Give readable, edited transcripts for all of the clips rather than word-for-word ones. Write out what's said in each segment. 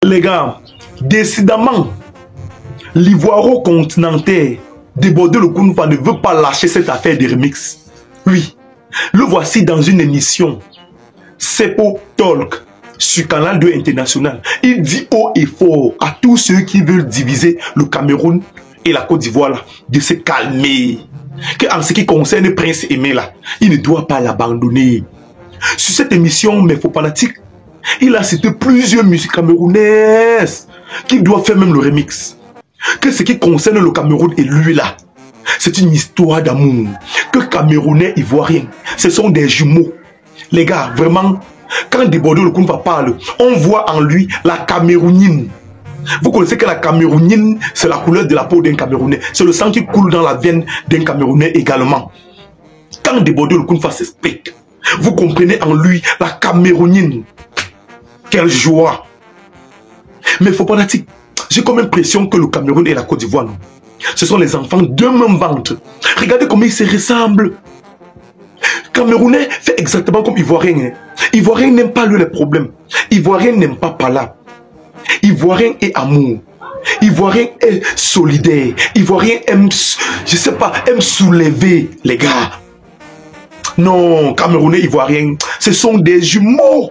Les gars, décidément, l'ivoiro-continentais débordé le Kounfa ne veut pas lâcher cette affaire de remix. Oui, le voici dans une émission Sepo Talk sur Canal 2 International. Il dit haut et fort à tous ceux qui veulent diviser le Cameroun et la Côte d'Ivoire de se calmer. Que en ce qui concerne Prince Aimé là, il ne doit pas l'abandonner. Sur cette émission, mais faux fanatiques, il a cité plusieurs musiques camerounaises qui doivent faire même le remix. Que ce qui concerne le Cameroun et lui là, c'est une histoire d'amour. Que Camerounais ivoiriens, ce sont des jumeaux. Les gars, vraiment, quand Débordé le Kounfa parle, on voit en lui la Camerounine. Vous connaissez que la Camerounine, c'est la couleur de la peau d'un Camerounais. C'est le sang qui coule dans la veine d'un Camerounais également. Quand Débordé le Kounfa s'explique, vous comprenez en lui la Camerounine. Quelle joie! Mais il ne faut pas dire, j'ai comme impression que le Cameroun et la Côte d'Ivoire, ce sont les enfants d'un même ventre. Regardez comment ils se ressemblent. Camerounais fait exactement comme Ivoirien. Ivoirien n'aime pas lui les problèmes. Ivoirien n'aime pas Pala. Ivoirien est amour. Ivoirien est solidaire. Ivoirien aime, je sais pas, aime soulever les gars. Non, Camerounais, Ivoirien, ce sont des jumeaux.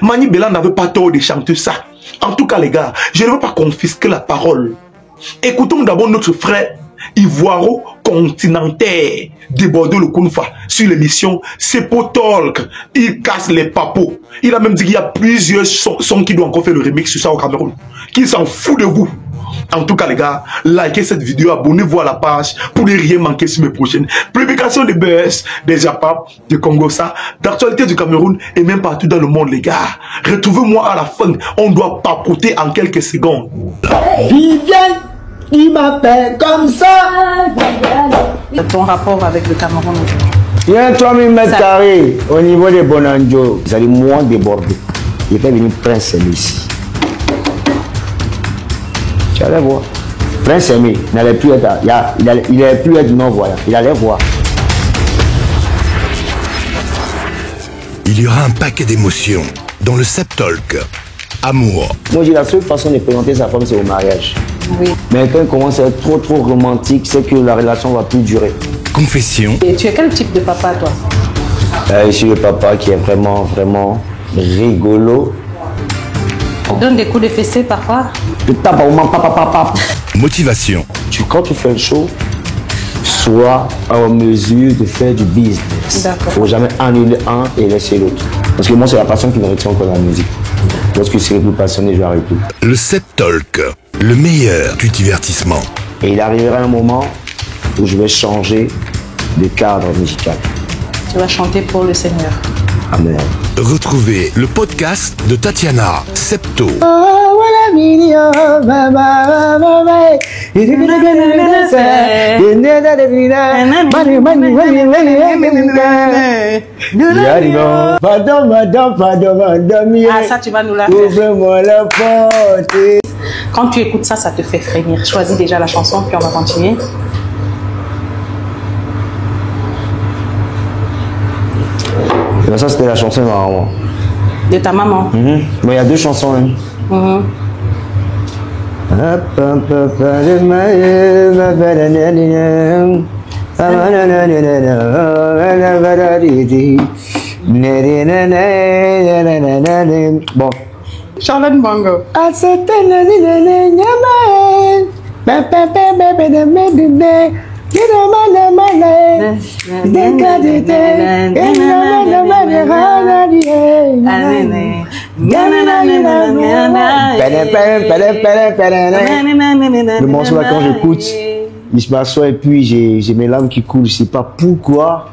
Mani Bella n'avait pas tort de chanter ça. En tout cas, les gars, je ne veux pas confisquer la parole. Écoutons d'abord notre frère ivoiro-continentais Débordé le Kounfa sur l'émission Sepo Talk. Il casse les papos. Il a même dit qu'il y a plusieurs sons qui doivent encore faire le remix sur ça au Cameroun. Qu'il s'en fout de vous. En tout cas, les gars, likez cette vidéo, abonnez-vous à la page pour ne rien manquer sur mes prochaines publications de buzz, des Japap, de Congossa, d'actualité du Cameroun et même partout dans le monde, les gars. Retrouvez-moi à la fin. On doit papoter en quelques secondes. Viviane, il m'appelle comme ça. Ton rapport avec le Cameroun? Il y a 3000 mètres carrés au niveau des Bonanjo. Vous allez moins déborder. Il fait venir Prince Aimé ici. Tu allais voir. Prince Aimé n'allait plus être, il allait plus être non-voyant. Il allait voir. Il y aura un paquet d'émotions dans le Sepo Talk. Amour. Moi, j'ai la seule façon de présenter sa femme, c'est au mariage. Oui. Mais quand il commence à être trop romantique, c'est que la relation va plus durer. Confession. Et tu es quel type de papa, toi? Je suis le papa qui est vraiment rigolo. Tu donnes des coups de fessée parfois? Je tape au moment, papa. Motivation. Quand tu fais le show, sois en mesure de faire du business. D'accord. Il ne faut jamais annuler un et laisser l'autre. Parce que moi, c'est la passion qui me retient encore dans la musique. Lorsque je serai plus passionné, je vais arrêter. Le Sepo Talk. Le meilleur du divertissement. Et il arrivera un moment où je vais changer de cadre musical. Tu vas chanter pour le Seigneur. Amen. Retrouvez le podcast de Tatiana, Septo. Ah, ça, tu vas nous la faire. Ouvre-moi la porte. Quand tu écoutes ça, ça te fait frémir. Choisis déjà la chanson, puis on va continuer. Ça, c'était la chanson de ma maman. De ta maman. Mais il y a deux chansons. Hein. Bon. Charlotte Bongo. Le morceau là, quand j'écoute, il se m'assoit et puis j'ai mes larmes qui coulent. Je sais pas pourquoi,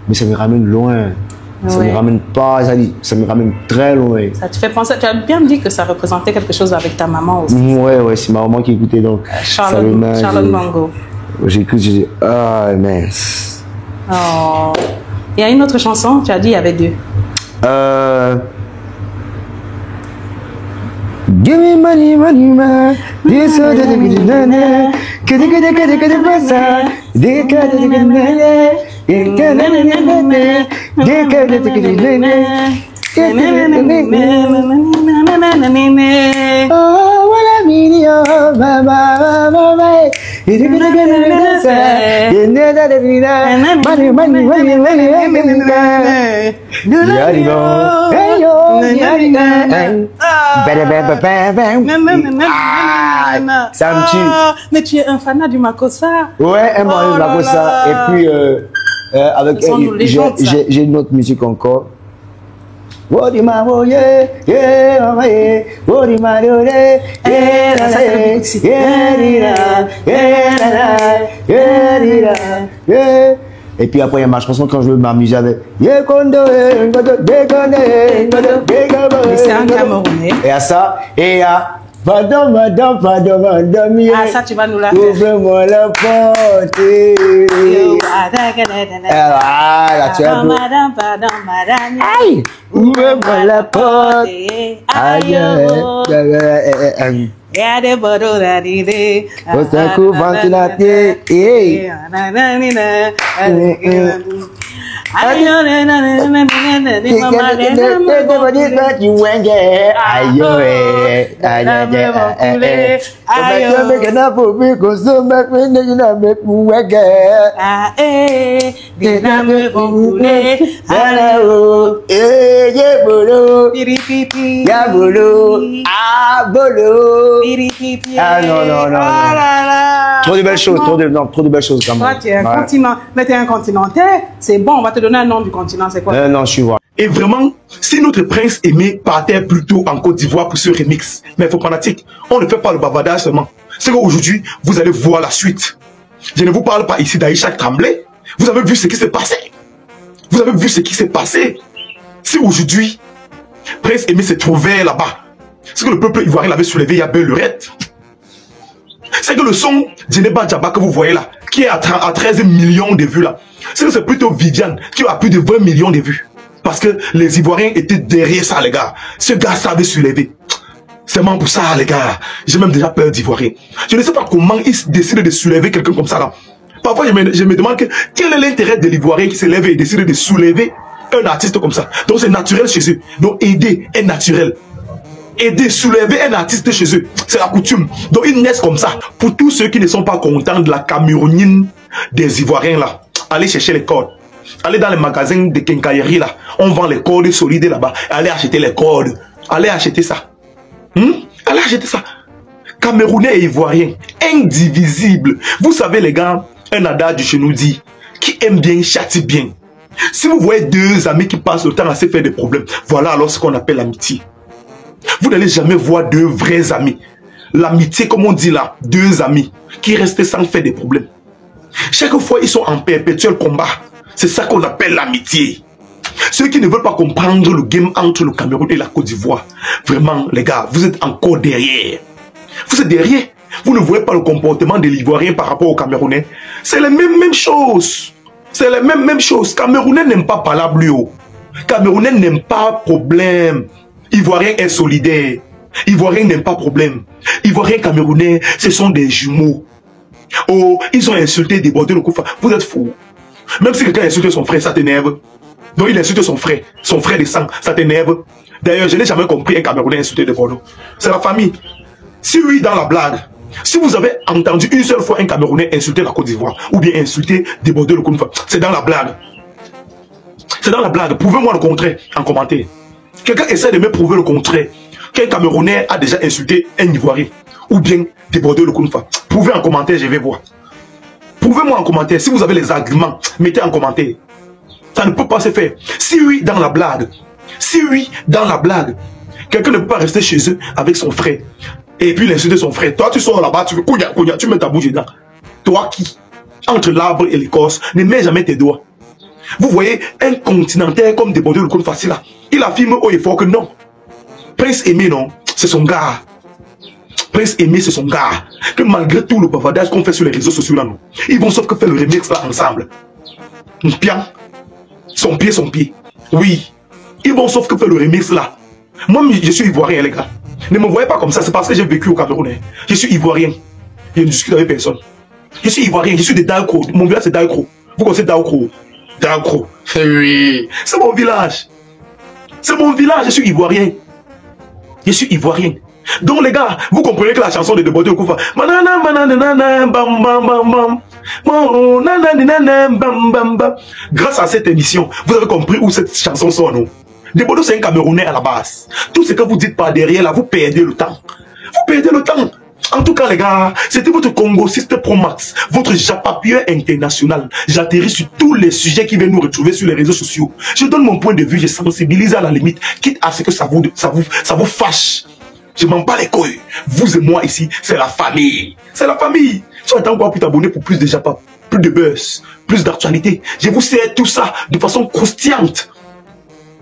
mais ça me ramène loin. Ça me ramène pas, ça me ramène très loin. Ça te fait penser, tu as bien dit que ça représentait quelque chose avec ta maman aussi. Ouais, c'est ma maman qui écoutait donc. Charlotte Bongo. J'écoute, je dis, ah mince. Oh. Il y a une autre chanson, tu as dit il y avait deux. Give me money, man. This is the Ça me tue. Mais tu es un fanat du Makossa. Ouais, un fan du Makossa. Et puis, avec elle, j'ai une autre musique encore. Et puis après, il y a ma chanson quand je veux m'amuser avec. Mais c'est un Camerounais. Et à ça, et à. Pardon, madame. Ah, ça, tu vas nous la faire. Ouvre-moi la porte. Voilà, tu as Pardon, madame. Aïe! Ouvre-moi la porte. Aïe! Regardez Bordeaux, daddy. Au secours, ventilateur. Hey! Ah non. Trop de belles choses, trop de belles choses quand même. Toi, tu es un continent, mais tu es un continentaire. C'est bon, on va te donner un nom du continent, c'est quoi? Non, je suis voir. Et vraiment, si notre prince aimé partait plutôt en Côte d'Ivoire pour ce remix, mais il faut fanatique, on ne fait pas le bavardage seulement. C'est qu'aujourd'hui, vous allez voir la suite. Je ne vous parle pas ici d'Aïcha Tremblay. Vous avez vu ce qui s'est passé. Vous avez vu ce qui s'est passé. Si aujourd'hui, Prince Aimé s'est trouvé là-bas, c'est que le peuple ivoirien l'avait soulevé, il y a belle lurette. C'est que le son Djeneba Djaba que vous voyez là, qui est à 13 millions de vues là, c'est que c'est plutôt Viviane qui a plus de 20 millions de vues. Parce que les Ivoiriens étaient derrière ça, les gars. Ce gars savait soulever. C'est vraiment pour ça, les gars. J'ai même déjà peur d'Ivoiriens. Je ne sais pas comment ils décident de soulever quelqu'un comme ça là. Parfois, je me demande quel est l'intérêt de l'Ivoirien qui se lève et décide de soulever un artiste comme ça. Donc c'est naturel chez eux. Donc aider est naturel. Aider, soulever un artiste chez eux, c'est la coutume. Donc ils naissent comme ça. Pour tous ceux qui ne sont pas contents de la Camerounine des Ivoiriens là, allez chercher les cordes. Allez dans les magasins de quincaillerie là, on vend les cordes solides là-bas. Allez acheter les cordes. Allez acheter ça. Allez acheter ça. Camerounais et Ivoiriens, indivisibles. Vous savez les gars, un adage chez nous dit, qui aime bien châtie bien. Si vous voyez deux amis qui passent le temps à se faire des problèmes, voilà alors ce qu'on appelle l'amitié. Vous n'allez jamais voir deux vrais amis. L'amitié, comme on dit là, deux amis qui restent sans faire des problèmes. Chaque fois, ils sont en perpétuel combat. C'est ça qu'on appelle l'amitié. Ceux qui ne veulent pas comprendre le game entre le Cameroun et la Côte d'Ivoire, vraiment, les gars, vous êtes encore derrière. Vous êtes derrière. Vous ne voyez pas le comportement de l'Ivoirien par rapport aux Camerounais. C'est la même chose. C'est la même chose. Camerounais n'aiment pas parler haut. Camerounais n'aiment pas problème. Ivoirien est solidaire. Ivoirien n'aime pas problème. Ivoirien Camerounais, ce sont des jumeaux. Oh, ils ont insulté, débordé le Koufa. Vous êtes fous. Même si quelqu'un insulte son frère, ça t'énerve. Donc il insulte son frère de sang, ça t'énerve. D'ailleurs, je n'ai jamais compris un Camerounais insulter de Bordeaux. C'est la famille. Si oui, dans la blague, si vous avez entendu une seule fois un Camerounais insulter la Côte d'Ivoire, ou bien insulter, déborder le Koufa, c'est dans la blague. C'est dans la blague. Prouvez-moi le contraire en commentaire. Quelqu'un essaie de me prouver le contraire. Qu'un Camerounais a déjà insulté un Ivoirien, ou bien débordé le Koufa. Prouvez en commentaire, je vais voir. Prouvez-moi en commentaire. Si vous avez les arguments, mettez en commentaire. Ça ne peut pas se faire. Si oui, dans la blague. Si oui, dans la blague. Quelqu'un ne peut pas rester chez eux avec son frère. Et puis l'insulter son frère. Toi, tu sors là-bas, tu mets ta bouche dedans. Toi qui, entre l'arbre et l'écorce, ne mets jamais tes doigts. Vous voyez, un continentaire comme débordé le coup facile là. Il affirme haut et fort que non. Prince Aimé, non, c'est son gars. Prince Aimé, c'est son gars. Que malgré tout le bavardage qu'on fait sur les réseaux sociaux là, non, ils vont sauf que faire le remix là ensemble. Bien. Son pied. Oui. Ils vont sauf que faire le remix là. Moi, je suis ivoirien, les gars. Ne me voyez pas comme ça, c'est parce que j'ai vécu au Cameroun. Je suis ivoirien. Je ne discute avec personne. Je suis ivoirien, je suis de Daokro. Mon village c'est Daokro. Vous connaissez Daokro? Daokro. Oui. C'est mon village. C'est mon village, je suis ivoirien. Je suis ivoirien. Donc les gars, vous comprenez que la chanson de Debodo Koufa, manana manana bam bam bam bam, Grâce à cette émission, vous avez compris où cette chanson sort, non? Debodo, c'est un Camerounais à la base. Tout ce que vous dites par derrière, là, vous perdez le temps. Vous perdez le temps. En tout cas, les gars, c'était votre Congo System Pro Max, votre japapieur international. J'atterris sur tous les sujets qui viennent nous retrouver sur les réseaux sociaux. Je donne mon point de vue, je sensibilise à la limite, quitte à ce que ça vous fâche. Je m'en bats les couilles. Vous et moi ici, c'est la famille. C'est la famille. Tu attends quoi pour t'abonner pour plus de japa, plus de buzz, plus d'actualité. Je vous sers tout ça de façon croustillante,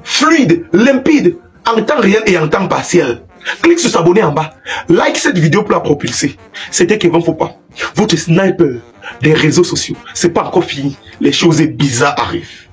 fluide, limpide, en temps réel et en temps partiel. Clique sur s'abonner en bas. Like cette vidéo pour la propulser. C'était Kevin Fopa, votre sniper des réseaux sociaux. C'est pas encore fini. Les choses bizarres arrivent.